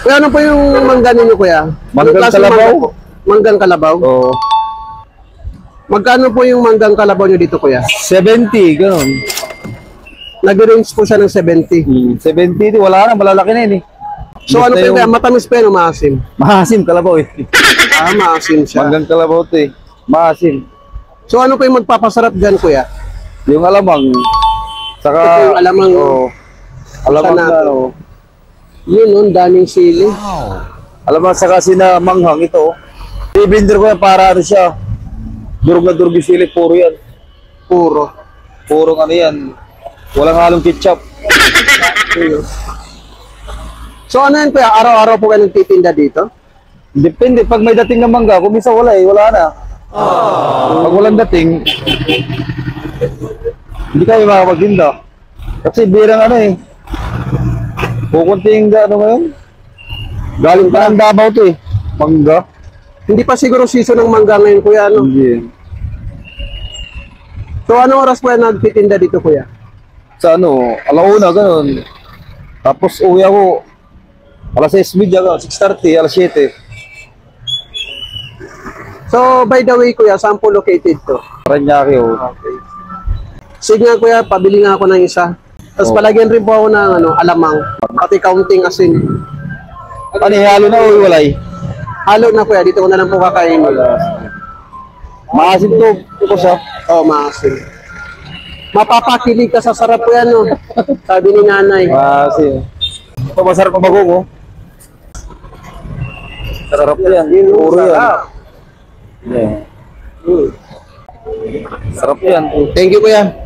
Kuya, ano po yung mangga ninyo, kuya? Manggang Anong klaseng kalabaw. mangga po? Manggang kalabaw? Oo. Magkano po yung manggang kalabaw nyo dito, kuya? 70, ganun. Nag-range po siya ng 70. 70, wala na, malalaki na yun eh. So ano po yung kuya? Matamis pa yun o maasim? Maasim, kalabaw eh. Maasim siya. Manggang kalabaw to eh. Maasim. So ano po yung magpapasarap dyan, kuya? Yung alamang. Saka, Ito yung alamang. Oo. Alamang na, ano. Yun, nun, daming sili. Alamang, saka sinamanghang ito. I-blender ko yan para ano siya. Durog na durog yung sili, puro yan. Puro. Puro ano yan. Walang halong ketchup. So ano yan, kuya? Araw-araw po kayo nagtitinda dito? Depende, pag may dating na mangga, kung minsan wala eh, wala na. Pag walang dating, hindi kayo makapagtinda. Kasi birang ano eh. Kukunting ano ngayon? Galing pa ng Davao to eh. Mangga. Hindi pa siguro season ng mangga ngayon, kuya, ano? Hindi. So anong oras po yan nagtitinda dito, kuya? Sa ano, alauna, ganun. Tapos uwi ako, alas 6:30, 6:30, alas 7. So by the way, kuya, saan po located to? Paranaque oh. Okay. Sige nga, kuya, pabili nga ako ng isa. Tapos palagyan rin po ako ng ano, alamang, pati kaunting asin. Ano, halo na o walay? Halo na, kuya, dito ko na lang po kakainin. Maasim to, ito siya. Oo, maasim. Mapapakilig ka sa sarap po yan, no? Sabi ni nanay. Maasim. Ito masarap ang bagong oh. Sarap yan, puro yan. Yeah. Sarap yan. Thank you, kuya.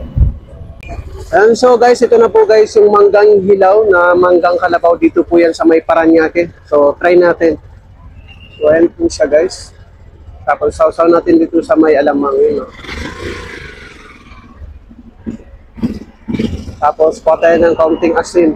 And so guys, ito na po guys yung manggang hilaw na manggang kalabaw, dito po yan sa may Paranaque. So try natin. So ayan po siya guys. Tapos sausaw natin dito sa may alamang yun. No? Tapos kuha tayo ng kaunting asin.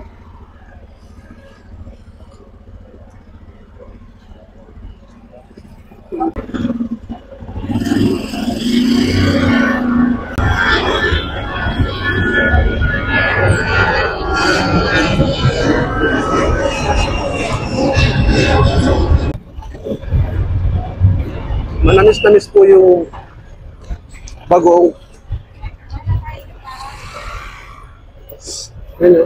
Manamis-namis po yung bagoong. Ayan o.